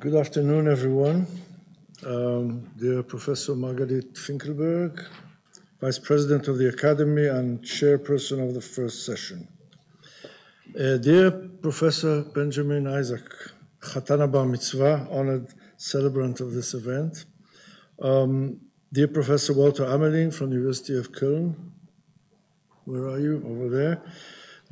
Good afternoon, everyone. Dear Professor Margalit Finkelberg, Vice President of the Academy and Chairperson of the first session. Dear Professor Benjamin Isaac, Chatana Bar Mitzvah, honored celebrant of this event. Dear Professor Walter Ameling from the University of Cologne. Where are you? Over there.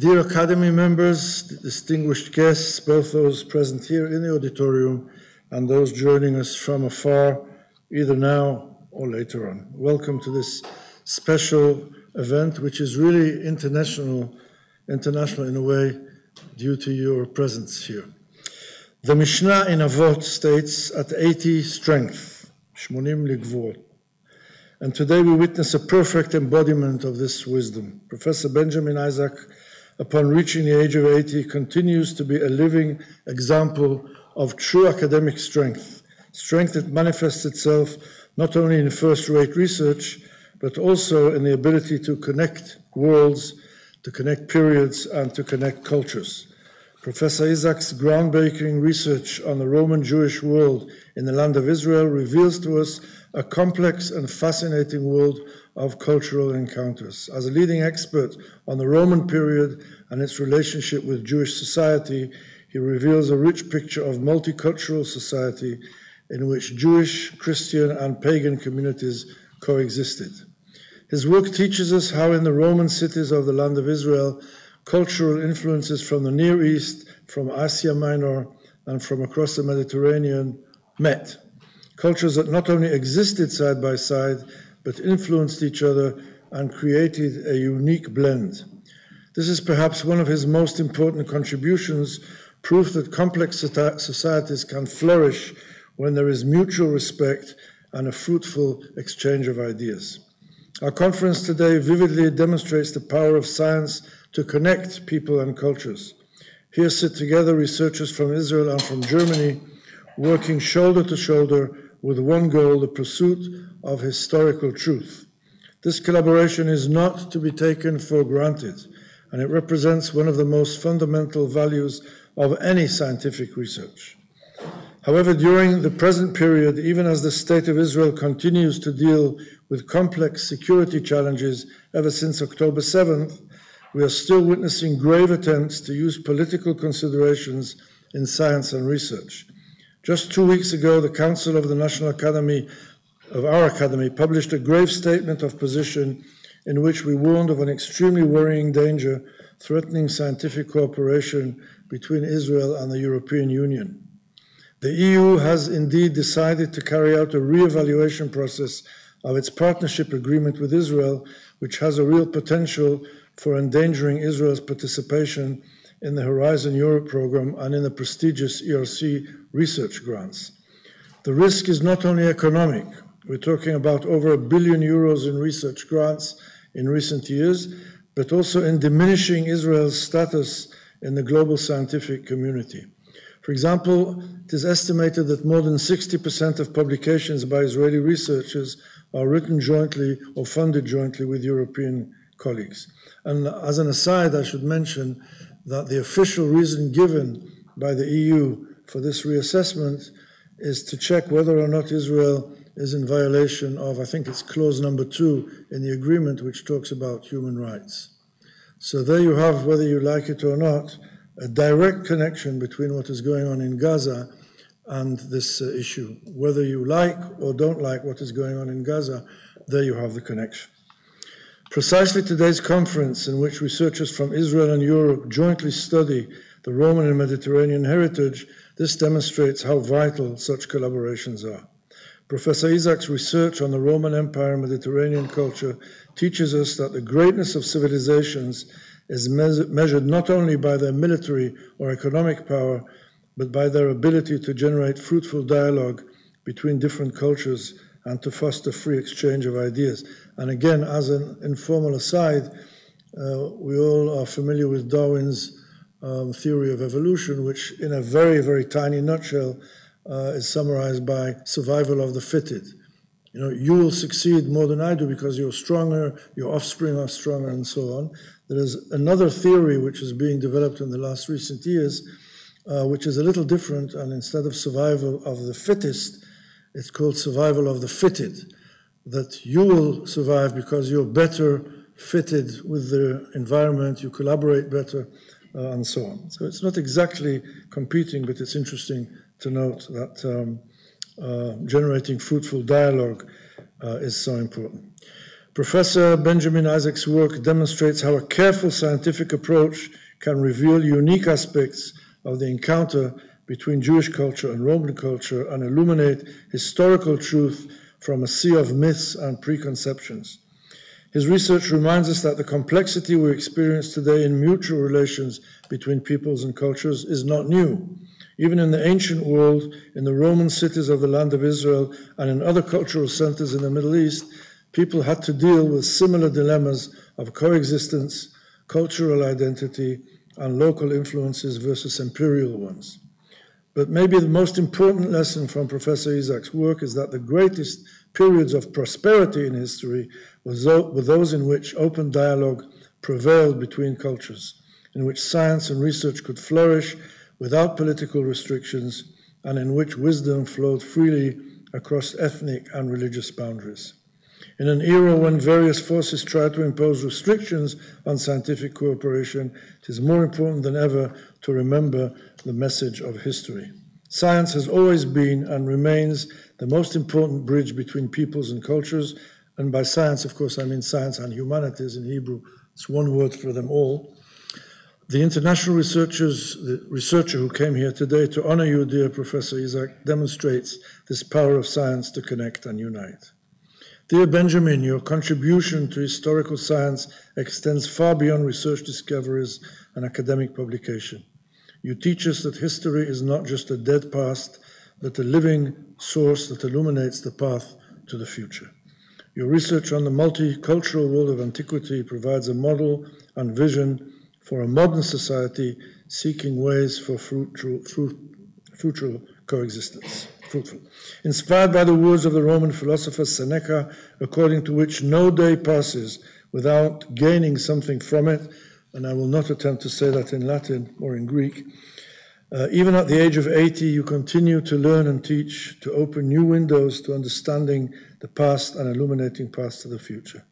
Dear Academy members, distinguished guests, both those present here in the auditorium and those joining us from afar, either now or later on. Welcome to this special event, which is really international in a way due to your presence here. The Mishnah in Avot states at 80 strength, 80 ligvot. And today we witness a perfect embodiment of this wisdom. Professor Benjamin Isaac, upon reaching the age of 80, continues to be a living example of true academic strength, strength that manifests itself not only in first-rate research, but also in the ability to connect worlds, to connect periods, and to connect cultures. Professor Isaac's groundbreaking research on the Roman Jewish world in the land of Israel reveals to us a complex and fascinating world of cultural encounters. As a leading expert on the Roman period and its relationship with Jewish society, he reveals a rich picture of multicultural society in which Jewish, Christian, and pagan communities coexisted. His work teaches us how in the Roman cities of the land of Israel, cultural influences from the Near East, from Asia Minor, and from across the Mediterranean met. Cultures that not only existed side by side, but influenced each other and created a unique blend. This is perhaps one of his most important contributions, proof that complex societies can flourish when there is mutual respect and a fruitful exchange of ideas. Our conference today vividly demonstrates the power of science to connect people and cultures. Here sit together researchers from Israel and from Germany, working shoulder to shoulder with one goal, the pursuit of historical truth. This collaboration is not to be taken for granted, and it represents one of the most fundamental values of any scientific research. However, during the present period, even as the State of Israel continues to deal with complex security challenges ever since October 7th, we are still witnessing grave attempts to use political considerations in science and research. Just 2 weeks ago, the Council of the National Academy of our Academy published a grave statement of position in which we warned of an extremely worrying danger threatening scientific cooperation between Israel and the European Union. The EU has indeed decided to carry out a re-evaluation process of its partnership agreement with Israel, which has a real potential for endangering Israel's participation in the Horizon Europe program and in the prestigious ERC research grants. The risk is not only economic. We're talking about over €1 billion in research grants in recent years, but also in diminishing Israel's status in the global scientific community. For example, it is estimated that more than 60% of publications by Israeli researchers are written jointly or funded jointly with European colleagues. And as an aside, I should mention that the official reason given by the EU for this reassessment is to check whether or not Israel is in violation of, I think it's clause number 2 in the agreement, which talks about human rights. So there you have, whether you like it or not, a direct connection between what is going on in Gaza and this issue. Whether you like or don't like what is going on in Gaza, there you have the connection. Precisely today's conference, in which researchers from Israel and Europe jointly study the Roman and Mediterranean heritage, this demonstrates how vital such collaborations are. Professor Isaac's research on the Roman Empire and Mediterranean culture teaches us that the greatness of civilizations is measured not only by their military or economic power, but by their ability to generate fruitful dialogue between different cultures and to foster free exchange of ideas. And again, as an informal aside, we all are familiar with Darwin's theory of evolution, which in a very, very tiny nutshell is summarized by survival of the fitted. You know, you will succeed more than I do because you're stronger, your offspring are stronger, and so on. There is another theory which is being developed in the last recent years, which is a little different, and instead of survival of the fittest, it's called survival of the fitted, that you will survive because you're better fitted with the environment, you collaborate better, and so on. So it's not exactly competing, but it's interesting to note that generating fruitful dialogue is so important. Professor Benjamin Isaac's work demonstrates how a careful scientific approach can reveal unique aspects of the encounter between Jewish culture and Roman culture and illuminate historical truth from a sea of myths and preconceptions. His research reminds us that the complexity we experience today in mutual relations between peoples and cultures is not new. Even in the ancient world, in the Roman cities of the land of Israel, and in other cultural centers in the Middle East, people had to deal with similar dilemmas of coexistence, cultural identity, and local influences versus imperial ones. But maybe the most important lesson from Professor Isaac's work is that the greatest periods of prosperity in history were those in which open dialogue prevailed between cultures, in which science and research could flourish without political restrictions, and in which wisdom flowed freely across ethnic and religious boundaries. In an era when various forces try to impose restrictions on scientific cooperation, it is more important than ever to remember the message of history. Science has always been and remains the most important bridge between peoples and cultures, and by science, of course, I mean science and humanities in Hebrew. It's one word for them all. The international researcher who came here today to honor you, dear Professor Isaac, demonstrates this power of science to connect and unite. Dear Benjamin, your contribution to historical science extends far beyond research discoveries and academic publication. You teach us that history is not just a dead past, but a living source that illuminates the path to the future. Your research on the multicultural world of antiquity provides a model and vision for a modern society seeking ways for fruitful coexistence. Fruitful. Inspired by the words of the Roman philosopher Seneca, according to which no day passes without gaining something from it, and I will not attempt to say that in Latin or in Greek, even at the age of 80, you continue to learn and teach, to open new windows to understanding the past and illuminating paths to the future.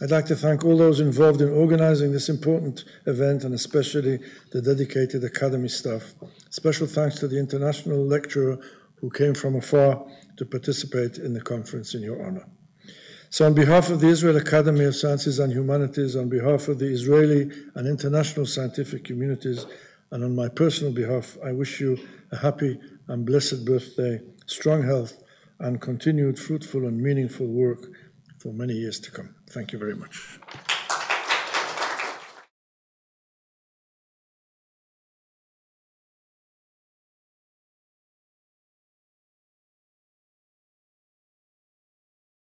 I'd like to thank all those involved in organizing this important event, and especially the dedicated Academy staff. Special thanks to the international lecturer who came from afar to participate in the conference in your honor. So on behalf of the Israel Academy of Sciences and Humanities, on behalf of the Israeli and international scientific communities, and on my personal behalf, I wish you a happy and blessed birthday, strong health, and continued fruitful and meaningful work for many years to come. Thank you very much.